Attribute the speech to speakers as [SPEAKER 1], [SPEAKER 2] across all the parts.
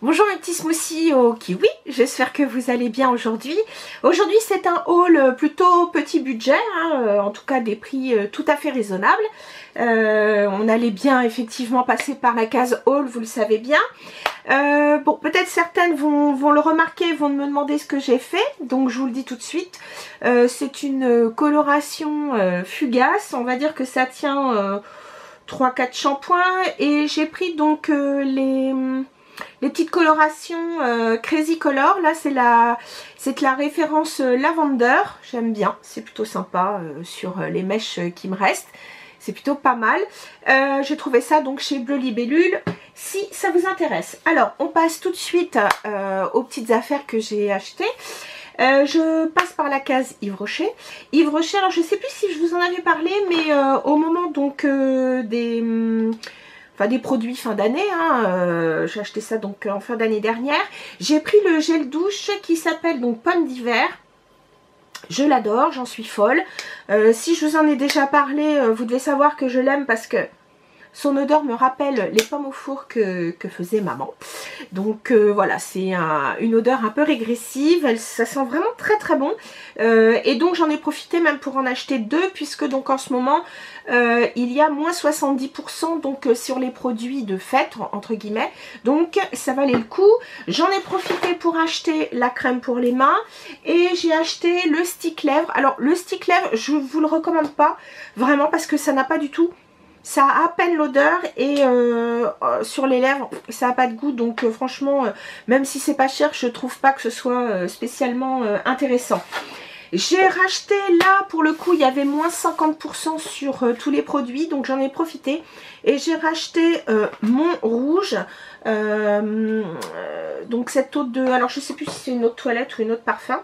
[SPEAKER 1] Bonjour mes petits smoothies au kiwi, j'espère que vous allez bien aujourd'hui. Aujourd'hui c'est un haul plutôt petit budget, en tout cas des prix tout à fait raisonnables. On allait bien effectivement passer par la case haul, vous le savez bien. Bon, peut-être certaines vont le remarquer, vont me demander ce que j'ai fait, donc je vous le dis tout de suite. C'est une coloration fugace, on va dire que ça tient 3-4 shampoings et j'ai pris donc les petites colorations Crazy Color. Là c'est de la référence Lavender, j'aime bien, c'est plutôt sympa sur les mèches qui me restent. C'est plutôt pas mal. J'ai trouvé ça donc chez Bleu Libellule, si ça vous intéresse. Alors, on passe tout de suite aux petites affaires que j'ai achetées. Je passe par la case Yves Rocher. Yves Rocher, alors je sais plus si je vous en avais parlé, mais au moment donc des produits fin d'année, j'ai acheté ça donc en fin d'année dernière. J'ai pris le gel douche qui s'appelle donc Pomme d'hiver. Je l'adore, j'en suis folle. Si je vous en ai déjà parlé, vous devez savoir que je l'aime parce que son odeur me rappelle les pommes au four que faisait maman. Donc voilà, c'est une odeur un peu régressive, ça sent vraiment très très bon. Et donc j'en ai profité même pour en acheter deux, puisque donc en ce moment il y a moins 70% donc sur les produits de fête entre guillemets. Donc ça valait le coup. J'en ai profité pour acheter la crème pour les mains et j'ai acheté le stick lèvres. Alors le stick lèvres, je vous le recommande pas vraiment parce que ça n'a pas du tout. Ça a à peine l'odeur et sur les lèvres ça n'a pas de goût, donc franchement même si c'est pas cher, je trouve pas que ce soit spécialement intéressant. J'ai racheté là, pour le coup il y avait moins 50% sur tous les produits, donc j'en ai profité et j'ai racheté mon rouge, donc cette eau de, alors je sais plus si c'est une eau de toilette ou une eau de parfum.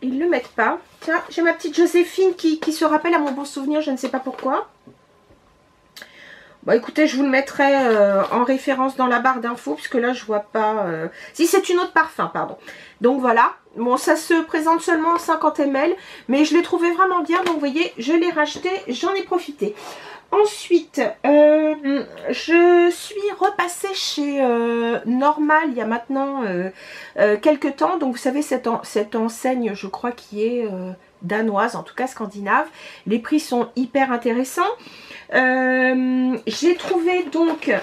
[SPEAKER 1] Ils ne le mettent pas. Tiens, j'ai ma petite Joséphine qui se rappelle à mon bon souvenir, je ne sais pas pourquoi. Bon écoutez, je vous le mettrai en référence dans la barre d'infos, puisque là je vois pas... Si, c'est une eau de parfum, pardon. Donc voilà, bon ça se présente seulement en 50 ml, mais je l'ai trouvé vraiment bien, donc vous voyez, je l'ai racheté, j'en ai profité. Ensuite, je suis repassée chez Normal il y a maintenant quelques temps. Donc vous savez, cette enseigne, je crois, qui est danoise, en tout cas scandinave. Les prix sont hyper intéressants. J'ai trouvé donc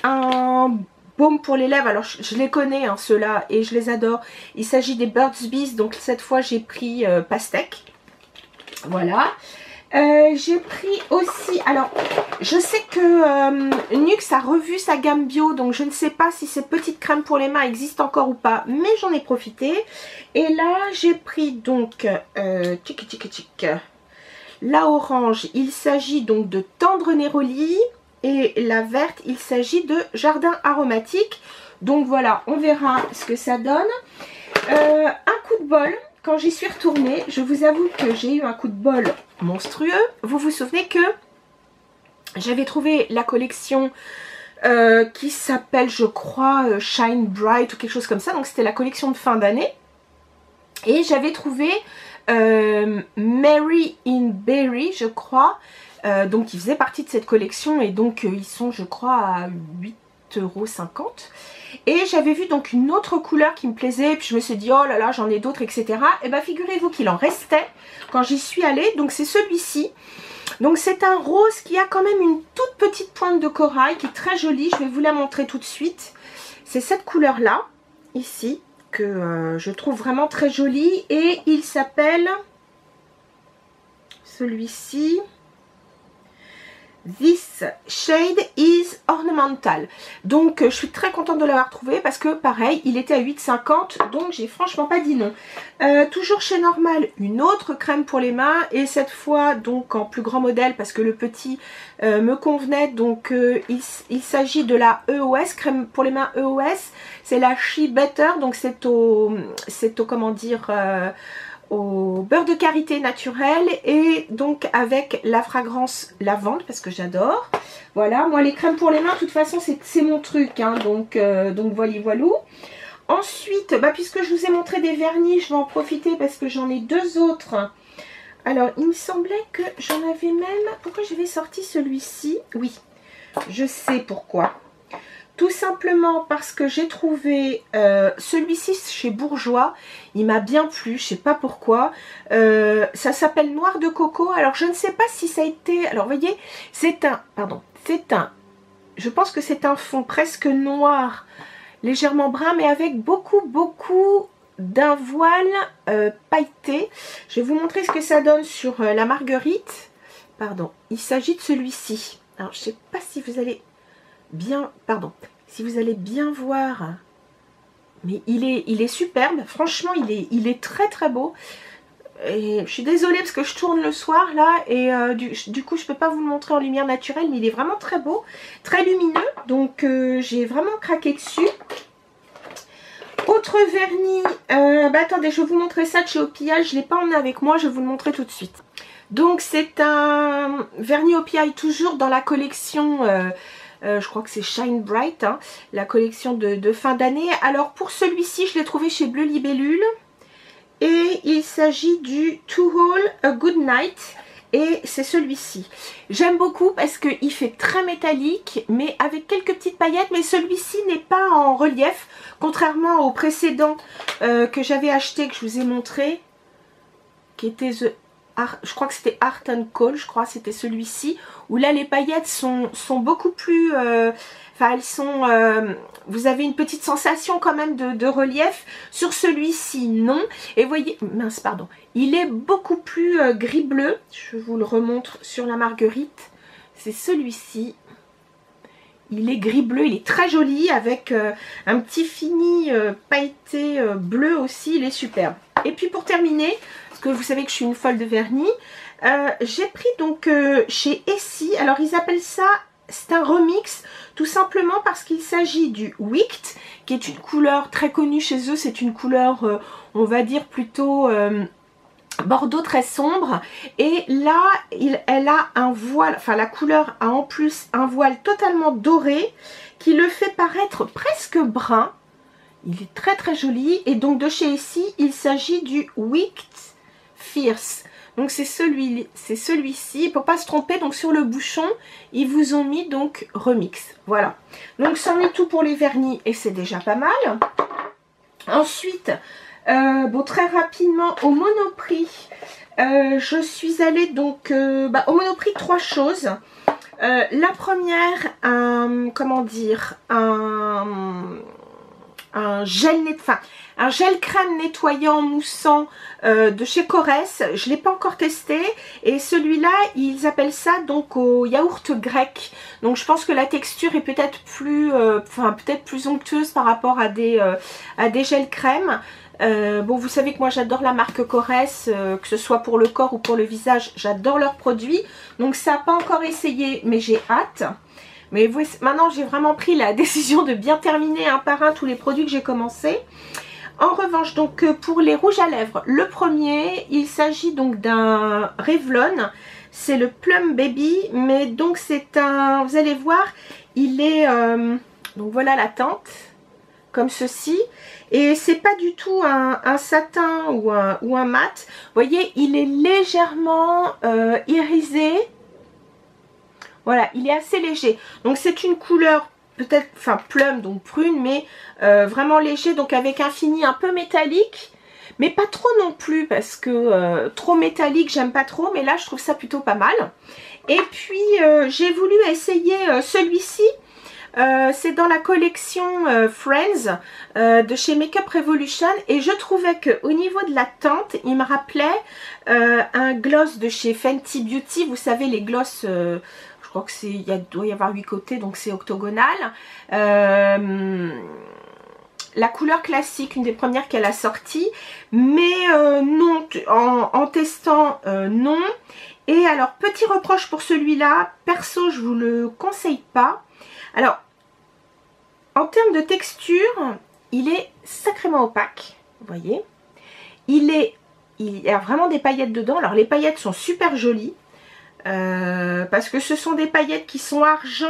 [SPEAKER 1] un baume pour les lèvres. Alors je les connais ceux-là et je les adore. Il s'agit des Burt's Bees, donc cette fois j'ai pris pastèque. Voilà. J'ai pris aussi, alors je sais que Nuxe a revu sa gamme bio, donc je ne sais pas si ces petites crèmes pour les mains existent encore ou pas, mais j'en ai profité. Et là j'ai pris donc la orange, il s'agit donc de Tendre Néroli, et la verte, il s'agit de Jardin Aromatique. Donc voilà, on verra ce que ça donne. Un coup de bol. Quand j'y suis retournée, je vous avoue que j'ai eu un coup de bol monstrueux. Vous vous souvenez que j'avais trouvé la collection qui s'appelle, je crois, Shine Bright ou quelque chose comme ça. Donc c'était la collection de fin d'année. Et j'avais trouvé Mary in Berry, je crois. Donc ils faisaient partie de cette collection et donc ils sont, je crois, à 8,50 €. Et j'avais vu donc une autre couleur qui me plaisait, puis je me suis dit oh là là j'en ai d'autres, etc. Et bien figurez-vous qu'il en restait quand j'y suis allée, donc c'est celui-ci. Donc c'est un rose qui a quand même une toute petite pointe de corail qui est très jolie, je vais vous la montrer tout de suite. C'est cette couleur là, ici, que je trouve vraiment très jolie et il s'appelle celui-ci. This shade is ornamental. Donc je suis très contente de l'avoir trouvé parce que pareil il était à 8,50 €, donc j'ai franchement pas dit non. Toujours chez Normal, une autre crème pour les mains et cette fois donc en plus grand modèle parce que le petit me convenait. Donc il s'agit de la EOS, crème pour les mains EOS. C'est la She Better, donc c'est au comment dire, au beurre de karité naturel et donc avec la fragrance lavande parce que j'adore. Voilà, moi les crèmes pour les mains de toute façon c'est mon truc, donc voilà. Ensuite, puisque je vous ai montré des vernis, je vais en profiter parce que j'en ai deux autres Alors, il me semblait que j'en avais même... Pourquoi j'avais sorti celui-ci? Oui, je sais pourquoi. Tout simplement parce que j'ai trouvé celui-ci chez Bourjois. Il m'a bien plu, je sais pas pourquoi. Ça s'appelle Noir de Coco. Alors, je ne sais pas si ça a été... Alors, vous voyez, c'est un... Pardon, c'est un... Je pense que c'est un fond presque noir, légèrement brun, mais avec beaucoup d'un voile pailleté. Je vais vous montrer ce que ça donne sur la marguerite. Pardon, il s'agit de celui-ci. Alors, je sais pas si vous allez bien... Pardon, si vous allez bien voir... Mais il est superbe. Franchement, il est très beau. Et je suis désolée parce que je tourne le soir là et du coup je peux pas vous le montrer en lumière naturelle, mais il est vraiment très beau, très lumineux, donc j'ai vraiment craqué dessus. Autre vernis, attendez, je vais vous montrer ça de chez Opia, je l'ai pas emmené avec moi, je vais vous le montrer tout de suite. Donc c'est un vernis Opia, toujours dans la collection, je crois que c'est Shine Bright, hein, la collection de fin d'année. Alors pour celui-ci, je l'ai trouvé chez Bleu Libellule. Et il s'agit du To All a Good Night. Et c'est celui-ci. J'aime beaucoup parce qu'il fait très métallique, mais avec quelques petites paillettes. Mais celui-ci n'est pas en relief, contrairement au précédent que j'avais acheté, que je vous ai montré, qui était je crois que c'était Art and Call, je crois, c'était celui-ci, où là les paillettes sont beaucoup plus... Enfin, elles sont... vous avez une petite sensation quand même de relief. Sur celui-ci, non. Et vous voyez... Mince, pardon. Il est beaucoup plus gris-bleu. Je vous le remontre sur la marguerite. C'est celui-ci. Il est gris-bleu. Il est très joli avec un petit fini pailleté bleu aussi. Il est superbe. Et puis pour terminer, parce que vous savez que je suis une folle de vernis, j'ai pris donc chez Essie. Alors, ils appellent ça... C'est un remix, tout simplement parce qu'il s'agit du Wicked, qui est une couleur très connue chez eux. C'est une couleur, on va dire, plutôt bordeaux très sombre. Et là, elle a un voile, enfin la couleur a en plus un voile totalement doré, qui le fait paraître presque brun. Il est très joli. Et donc de chez Essie, il s'agit du Wicked Fierce. Donc c'est celui-ci, pour pas se tromper, donc sur le bouchon, ils vous ont mis donc remix. Voilà. Donc c'en est tout pour les vernis et c'est déjà pas mal. Ensuite, bon très rapidement au Monoprix, je suis allée donc au Monoprix 3 choses. La première, comment dire, un gel crème nettoyant moussant de chez Corès. Je ne l'ai pas encore testé et celui-là ils appellent ça donc au yaourt grec. Donc je pense que la texture est peut-être plus plus onctueuse par rapport à des gels crème. Bon, vous savez que moi j'adore la marque Corès, que ce soit pour le corps ou pour le visage, j'adore leurs produits. Donc ça, pas encore essayé, mais j'ai hâte. Mais maintenant j'ai vraiment pris la décision de bien terminer un par un tous les produits que j'ai commencé. En revanche, donc pour les rouges à lèvres, le premier, il s'agit donc d'un Revlon. C'est le Plum Baby, mais donc c'est un, vous allez voir, il est, donc voilà la teinte, comme ceci. Et c'est pas du tout un satin ou un mat. Vous voyez, il est légèrement irisé. Voilà, il est assez léger. Donc c'est une couleur peut-être, enfin plum, donc prune, mais vraiment léger, donc avec un fini un peu métallique. Mais pas trop non plus, parce que trop métallique, j'aime pas trop. Mais là, je trouve ça plutôt pas mal. Et puis, j'ai voulu essayer celui-ci. C'est dans la collection Friends de chez Makeup Revolution. Et je trouvais qu'au niveau de la teinte, il me rappelait un gloss de chez Fenty Beauty. Vous savez, les gloss... je crois que c'est, doit y avoir 8 côtés, donc c'est octogonal. La couleur classique, une des premières qu'elle a sorties, mais non, en testant, non. Et alors, petit reproche pour celui-là, perso, je vous le conseille pas. Alors, en termes de texture, il est sacrément opaque, vous voyez. Il y a vraiment des paillettes dedans. Alors, les paillettes sont super jolies. Parce que ce sont des paillettes qui sont argent,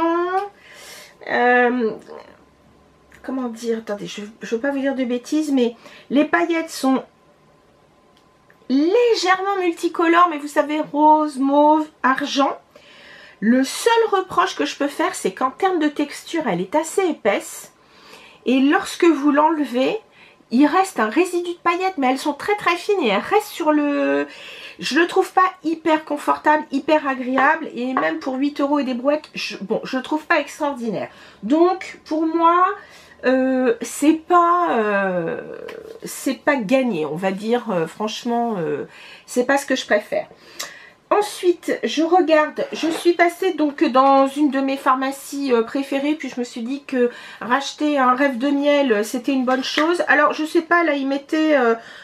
[SPEAKER 1] comment dire, attendez, je ne veux pas vous dire de bêtises, mais les paillettes sont légèrement multicolore, mais vous savez, rose, mauve, argent. Le seul reproche que je peux faire, c'est qu'en termes de texture, elle est assez épaisse. Et lorsque vous l'enlevez, il reste un résidu de paillettes, mais elles sont très très fines et elles restent sur le... Je le trouve pas hyper confortable, hyper agréable. Et même pour 8 € et des brouettes, je le trouve pas extraordinaire. Donc, pour moi... c'est pas gagné, on va dire, franchement, c'est pas ce que je préfère. Ensuite, je regarde, je suis passée donc dans une de mes pharmacies préférées, puis je me suis dit que racheter un rêve de miel, c'était une bonne chose. Alors, je sais pas, là, ils mettaient,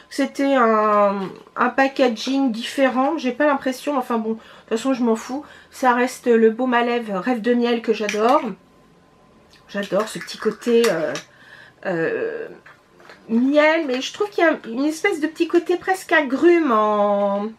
[SPEAKER 1] c'était un packaging différent, j'ai pas l'impression, enfin bon, de toute façon, je m'en fous. Ça reste le baume à lèvres rêve de miel que j'adore. J'adore ce petit côté miel, mais je trouve qu'il y a une espèce de petit côté presque agrume en...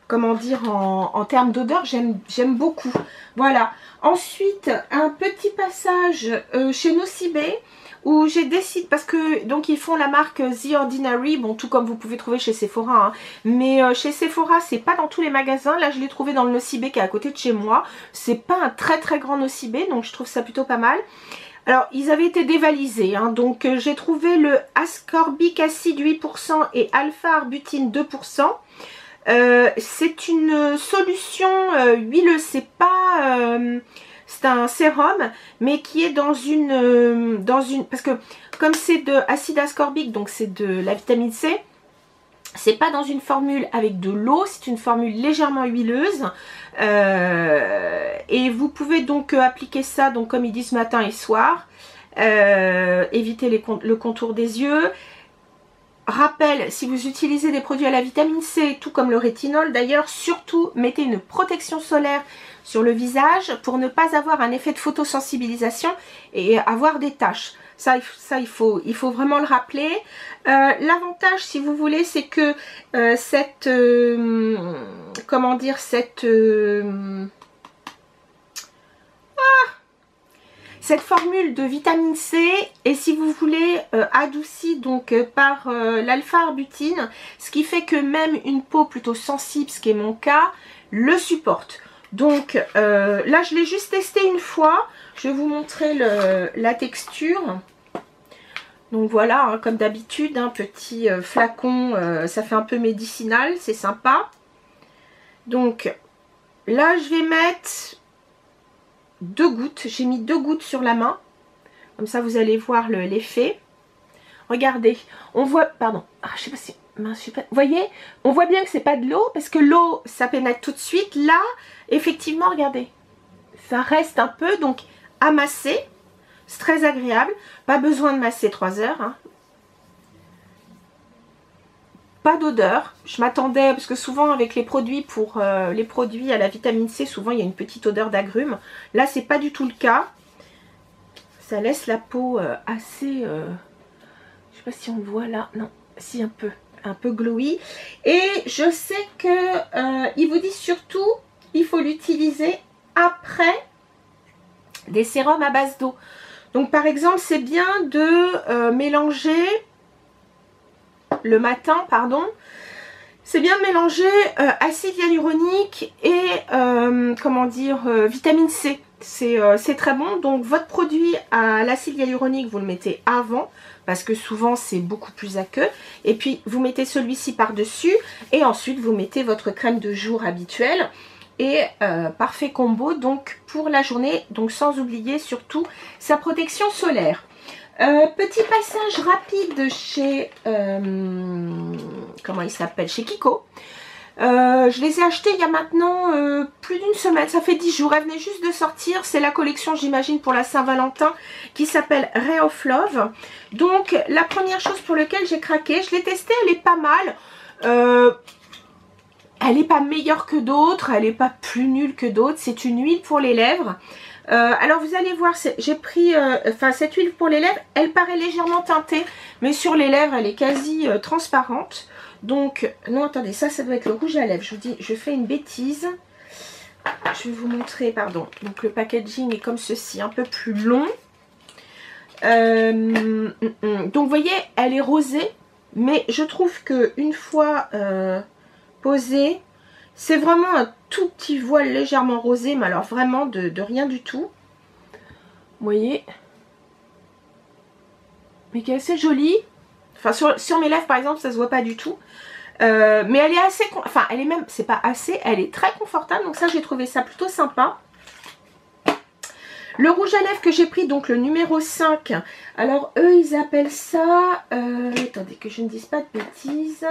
[SPEAKER 1] Comment dire, en termes d'odeur, j'aime beaucoup. Voilà. Ensuite, un petit passage chez Nocibé où j'ai décidé, parce que donc ils font la marque The Ordinary, bon tout comme vous pouvez trouver chez Sephora, hein, mais chez Sephora c'est pas dans tous les magasins. Là je l'ai trouvé dans le Nocibé qui est à côté de chez moi. C'est pas un très très grand Nocibé, donc je trouve ça plutôt pas mal. Alors, ils avaient été dévalisés, hein, donc j'ai trouvé le ascorbic acide 8% et alpha-arbutine 2%. C'est une solution huileuse, c'est pas... c'est un sérum, mais qui est dans une... parce que comme c'est de acide ascorbique, donc c'est de la vitamine C, c'est pas dans une formule avec de l'eau, c'est une formule légèrement huileuse. Et vous pouvez donc appliquer ça, donc comme ils disent, matin et soir. Éviter le contour des yeux. Rappel, si vous utilisez des produits à la vitamine C, tout comme le rétinol d'ailleurs, surtout mettez une protection solaire sur le visage pour ne pas avoir un effet de photosensibilisation et avoir des taches. Ça il faut vraiment le rappeler. L'avantage, si vous voulez, c'est que cette formule de vitamine C est, si vous voulez, adoucie donc par l'alpha-arbutine, ce qui fait que même une peau plutôt sensible, ce qui est mon cas, le supporte. Donc là, je l'ai juste testé une fois. Je vais vous montrer la texture. Donc voilà, hein, comme d'habitude, un petit flacon, ça fait un peu médicinal, c'est sympa. Donc là, je vais mettre 2 gouttes. J'ai mis 2 gouttes sur la main. Comme ça, vous allez voir l'effet. Regardez, on voit, pardon, je sais pas si, mince, je sais pas, vous voyez, on voit bien que c'est pas de l'eau, parce que l'eau, ça pénètre tout de suite. Là, effectivement, regardez, ça reste un peu, donc à masser. C'est très agréable. Pas besoin de masser 3 heures. Hein. Pas d'odeur. Je m'attendais, parce que souvent avec les produits les produits à la vitamine C, souvent il y a une petite odeur d'agrumes. Là, c'est pas du tout le cas. Ça laisse la peau assez... je sais pas si on le voit là. Non, si un peu glowy. Et je sais que il vous dit surtout, il faut l'utiliser après des sérums à base d'eau. Donc par exemple, c'est bien de mélanger le matin, pardon, c'est bien de mélanger acide hyaluronique et comment dire, vitamine C. C'est très bon. Donc votre produit à l'acide hyaluronique, vous le mettez avant, parce que souvent c'est beaucoup plus aqueux. Et puis vous mettez celui-ci par-dessus et ensuite vous mettez votre crème de jour habituelle. Et parfait combo donc pour la journée, donc sans oublier surtout sa protection solaire. Petit passage rapide chez comment il s'appelle, chez Kiko. Je les ai achetés il y a maintenant plus d'une semaine, ça fait 10 jours, elle venait juste de sortir. C'est la collection, j'imagine, pour la Saint-Valentin, qui s'appelle Ray of Love. Donc la première chose pour laquelle j'ai craqué, je l'ai testée, elle est pas mal. Elle n'est pas meilleure que d'autres, elle n'est pas plus nulle que d'autres. C'est une huile pour les lèvres. Alors vous allez voir, j'ai pris cette huile pour les lèvres, elle paraît légèrement teintée, mais sur les lèvres elle est quasi transparente. Donc, non attendez, ça doit être le rouge à lèvres. Je vous dis, je fais une bêtise. Je vais vous montrer, pardon. Donc le packaging est comme ceci, un peu plus long. Donc vous voyez, elle est rosée. mais je trouve que une fois posé, c'est vraiment un tout petit voile légèrement rosé, mais alors vraiment de rien du tout. Vous voyez, mais qui est assez jolie. Enfin sur mes lèvres par exemple, ça se voit pas du tout. Mais elle est assez, enfin elle est même, c'est pas assez, elle est très confortable, donc ça j'ai trouvé ça plutôt sympa. Le rouge à lèvres que j'ai pris, donc le numéro 5, alors eux ils appellent ça, attendez que je ne dise pas de bêtises,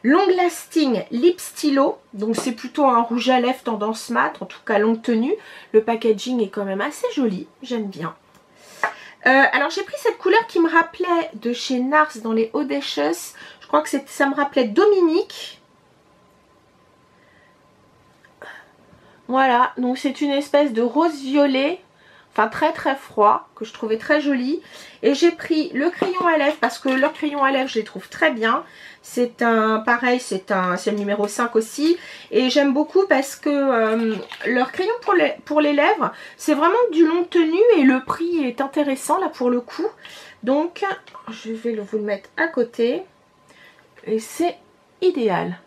[SPEAKER 1] Long Lasting Lip Stylo, donc c'est plutôt un rouge à lèvres tendance mat, en tout cas longue tenue. Le packaging est quand même assez joli, j'aime bien. Alors j'ai pris cette couleur qui me rappelait de chez NARS dans les Audacious, je crois que ça me rappelait Dominique. Voilà, donc c'est une espèce de rose violet, enfin très très froid, que je trouvais très joli. Et j'ai pris le crayon à lèvres, parce que leur crayon à lèvres je les trouve très bien. C'est un, pareil, c'est le numéro 5 aussi. Et j'aime beaucoup parce que leur crayon pour les lèvres, c'est vraiment du long tenue et le prix est intéressant là pour le coup. Donc je vais vous le mettre à côté. Et c'est idéal.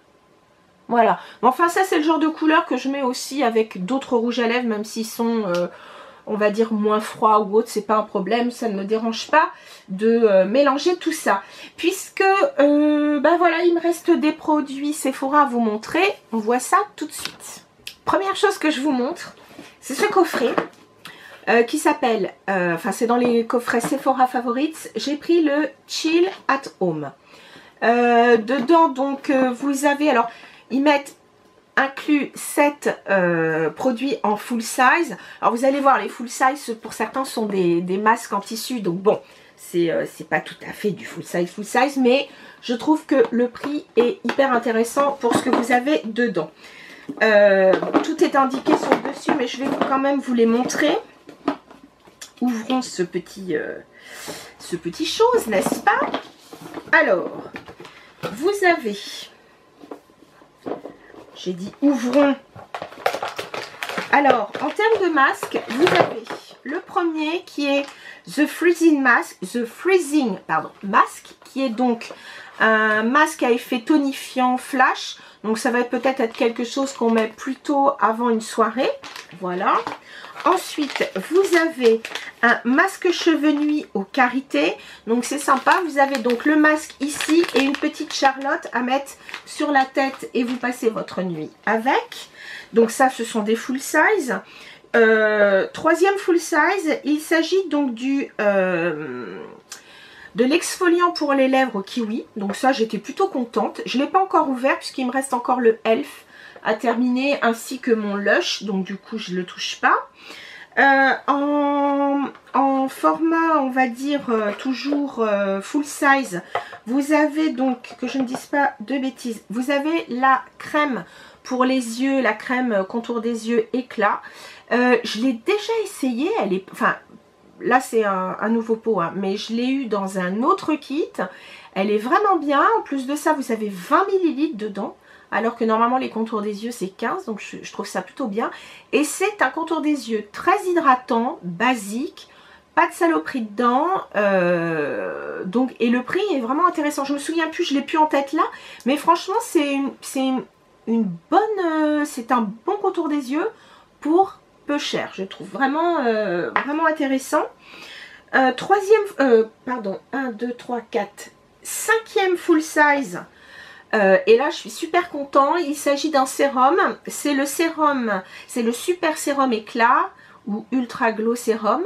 [SPEAKER 1] Voilà, enfin ça c'est le genre de couleur que je mets aussi avec d'autres rouges à lèvres, même s'ils sont, on va dire, moins froids ou autre, c'est pas un problème, ça ne me dérange pas de mélanger tout ça. Puisque, bah voilà, il me reste des produits Sephora à vous montrer, on voit ça tout de suite. Première chose que je vous montre, c'est ce coffret qui s'appelle, enfin c'est dans les coffrets Sephora Favorites, j'ai pris le Chill at Home. Dedans donc vous avez, alors ils mettent inclus 7 produits en full size. Alors vous allez voir, les full size pour certains sont des masques en tissu, donc bon c'est pas tout à fait du full size, mais je trouve que le prix est hyper intéressant pour ce que vous avez dedans. Tout est indiqué sur le dessus, mais je vais quand même vous les montrer. Ouvrons ce petit chose, n'est-ce pas? Alors vous avez, j'ai dit ouvrons. Alors, en termes de masque, vous avez le premier qui est The Freezing Mask, qui est donc un masque à effet tonifiant flash. Donc ça va peut-être être quelque chose qu'on met plutôt avant une soirée. Voilà. Ensuite, vous avez un masque cheveux nuit au karité. Donc c'est sympa. Vous avez donc le masque ici et une petite charlotte à mettre sur la tête et vous passez votre nuit avec. Donc ça, ce sont des full size. Troisième full size, il s'agit donc de l'exfoliant pour les lèvres au kiwi. Donc ça, j'étais plutôt contente. Je ne l'ai pas encore ouvert puisqu'il me reste encore le Elf à terminer ainsi que mon Lush. Donc du coup, je ne le touche pas. En format, on va dire, toujours full size, vous avez donc, que je ne dise pas de bêtises, vous avez la crème pour les yeux, la crème contour des yeux éclat. Je l'ai déjà essayé, elle est, enfin, là c'est un nouveau pot, hein, mais je l'ai eu dans un autre kit. Elle est vraiment bien. En plus de ça, vous avez 20 ml dedans. Alors que normalement les contours des yeux c'est 15, donc je trouve ça plutôt bien. Et c'est un contour des yeux très hydratant, basique, pas de saloperie dedans. Donc, et le prix est vraiment intéressant. Je me souviens plus, je l'ai plus en tête là, mais franchement c'est une bonne, c'est un bon contour des yeux pour peu cher. Je trouve vraiment, vraiment intéressant. Troisième, pardon, 1, 2, 3, 4, cinquième full size. Et là je suis super content, il s'agit d'un sérum, c'est le super sérum éclat ou ultra glow sérum.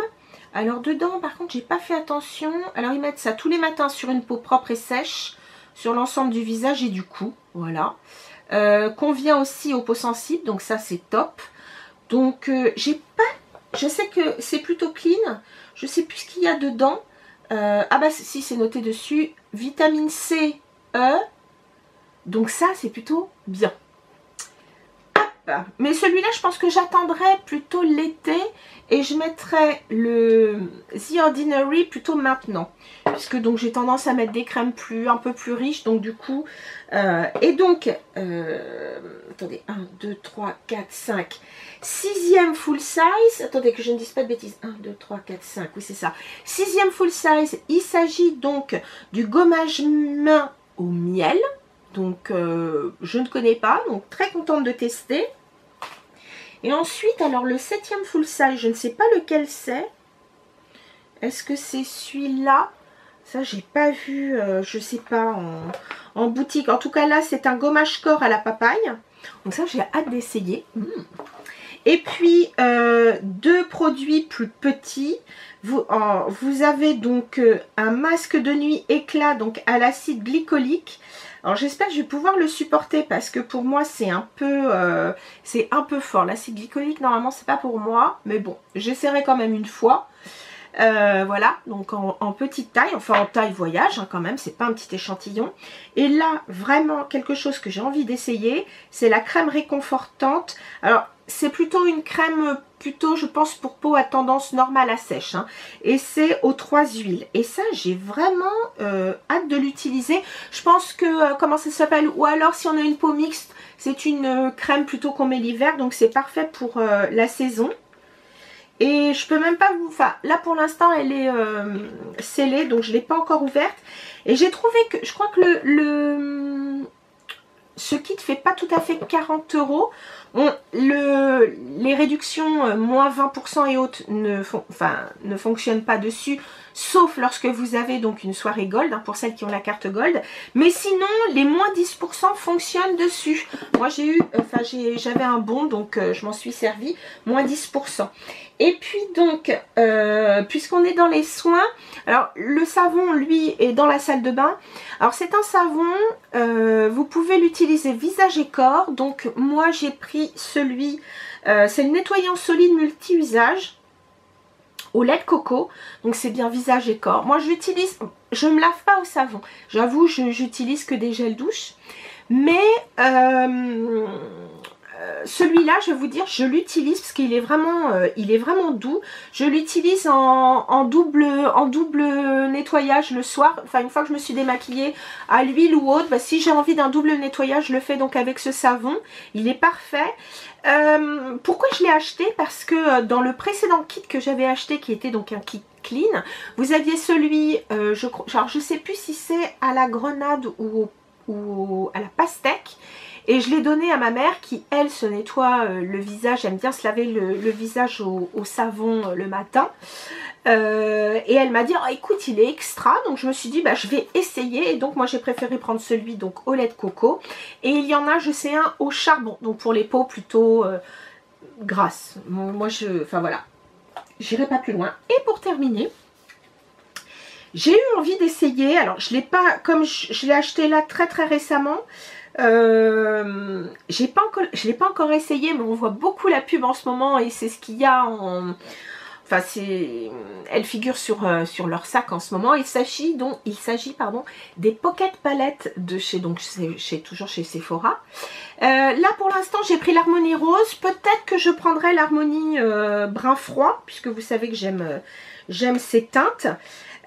[SPEAKER 1] Alors dedans par contre j'ai pas fait attention, alors ils mettent ça tous les matins sur une peau propre et sèche, sur l'ensemble du visage et du cou, voilà. Convient aussi aux peaux sensibles, donc ça c'est top. Donc j'ai pas, je sais que c'est plutôt clean, je sais plus ce qu'il y a dedans. Ah bah si, c'est noté dessus, vitamine C, E. Donc ça c'est plutôt bien. Hop, Mais celui-là, je pense que j'attendrai plutôt l'été et je mettrai le The Ordinary plutôt maintenant. Puisque donc j'ai tendance à mettre des crèmes un peu plus riches. Donc du coup, attendez, 1, 2, 3, 4, 5. 6e full size. Attendez que je ne dise pas de bêtises. 1, 2, 3, 4, 5. Oui, c'est ça. 6e full size. Il s'agit donc du gommage main au miel. Donc je ne connais pas, donc très contente de tester. Et ensuite, alors le 7e full size, je ne sais pas lequel c'est. Est-ce que c'est celui-là? Ça, j'ai pas vu, je sais pas, en boutique. En tout cas, là, c'est un gommage corps à la papaye. Donc ça, j'ai hâte d'essayer. Et puis, 2 produits plus petits. Vous avez donc un masque de nuit éclat, donc à l'acide glycolique. Alors j'espère que je vais pouvoir le supporter parce que pour moi c'est un peu fort. L'acide glycolique normalement c'est pas pour moi, mais bon j'essaierai quand même une fois. Voilà, donc en petite taille, enfin en taille voyage hein, quand même, c'est pas un petit échantillon. Et là vraiment quelque chose que j'ai envie d'essayer, c'est la crème réconfortante. Alors c'est plutôt une crème je pense pour peau à tendance normale à sèche hein. Et c'est aux 3 huiles et ça j'ai vraiment hâte de l'utiliser. Je pense que comment ça s'appelle, ou alors si on a une peau mixte, c'est une crème plutôt qu'on met l'hiver, donc c'est parfait pour la saison. Et je peux même pas vous... Enfin, là pour l'instant elle est scellée, donc je ne l'ai pas encore ouverte. Et j'ai trouvé que, je crois que ce kit fait pas tout à fait 40 €. Bon, les réductions moins 20% et autres ne fonctionnent pas dessus, sauf lorsque vous avez donc une soirée gold, hein, pour celles qui ont la carte gold. Mais sinon, les moins 10% fonctionnent dessus. Moi, j'avais un bon, donc je m'en suis servi, moins 10%. Et puis donc, puisqu'on est dans les soins, alors le savon, lui, est dans la salle de bain. Alors c'est un savon, vous pouvez l'utiliser visage et corps. Donc moi j'ai pris celui, c'est le nettoyant solide multi-usage au lait de coco. Donc c'est bien visage et corps. Moi j'utilise, je ne me lave pas au savon. J'avoue, j'utilise que des gels douche. Mais celui-là, je vais vous dire, je l'utilise parce qu'il est vraiment doux. Je l'utilise en double nettoyage le soir. Enfin, une fois que je me suis démaquillée à l'huile ou autre, bah, si j'ai envie d'un double nettoyage, je le fais donc avec ce savon. Il est parfait. Pourquoi je l'ai acheté? Parce que dans le précédent kit que j'avais acheté, qui était donc un kit clean, vous aviez celui, je sais plus si c'est à la grenade ou à la pastèque. Et je l'ai donné à ma mère qui, elle, se nettoie le visage. Aime bien se laver le visage au savon le matin. Et elle m'a dit, oh, écoute, il est extra. Donc je me suis dit, bah, je vais essayer. Et donc moi, j'ai préféré prendre celui donc au lait de coco. Et il y en a, je sais, un au charbon. Donc pour les peaux plutôt grasses. Moi, enfin voilà, j'irai pas plus loin. Et pour terminer, j'ai eu envie d'essayer. Alors, je l'ai pas, comme je l'ai acheté là très récemment. Je l'ai pas encore essayé, mais on voit beaucoup la pub en ce moment et c'est ce qu'il y a en... Enfin, elle figure sur leur sac en ce moment. Il s'agit des Pocket Palettes de toujours chez Sephora. Là pour l'instant j'ai pris l'harmonie rose. Peut-être que je prendrai l'harmonie brun froid, puisque vous savez que j'aime ces teintes.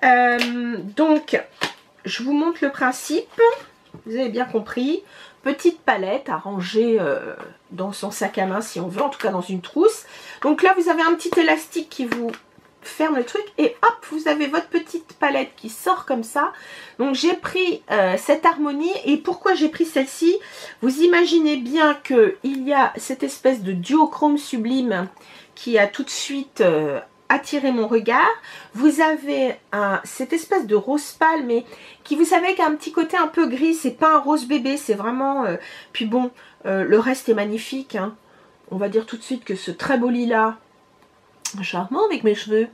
[SPEAKER 1] Donc je vous montre le principe. Vous avez bien compris, petite palette à ranger dans son sac à main si on veut, en tout cas dans une trousse. Donc là vous avez un petit élastique qui vous ferme le truc et hop, vous avez votre petite palette qui sort comme ça. Donc j'ai pris cette harmonie. Et pourquoi j'ai pris celle-ci? Vous imaginez bien qu'il y a cette espèce de duochrome sublime qui a tout de suite... attirer mon regard. Vous avez cette espèce de rose pâle, mais qui, vous savez, qui a un petit côté un peu gris. C'est pas un rose bébé, c'est vraiment... puis bon, le reste est magnifique, hein. On va dire tout de suite que ce très beau lilas, charmant avec mes cheveux.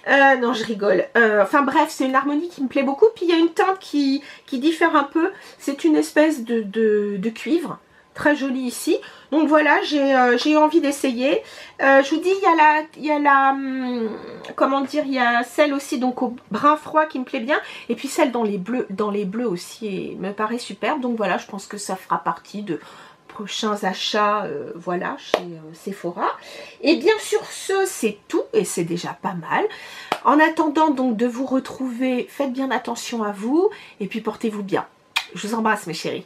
[SPEAKER 1] Non, je rigole. Enfin bref, c'est une harmonie qui me plaît beaucoup. Puis il y a une teinte qui diffère un peu. C'est une espèce de cuivre. Très jolie ici. Donc voilà, j'ai eu envie d'essayer. Je vous dis, il y a celle aussi donc au brun froid qui me plaît bien. Et puis celle dans les bleus aussi me paraît superbe. Donc voilà, je pense que ça fera partie de prochains achats, voilà, chez Sephora. Et bien sur ce, c'est tout et c'est déjà pas mal. En attendant donc de vous retrouver, faites bien attention à vous et puis portez-vous bien. Je vous embrasse mes chéris.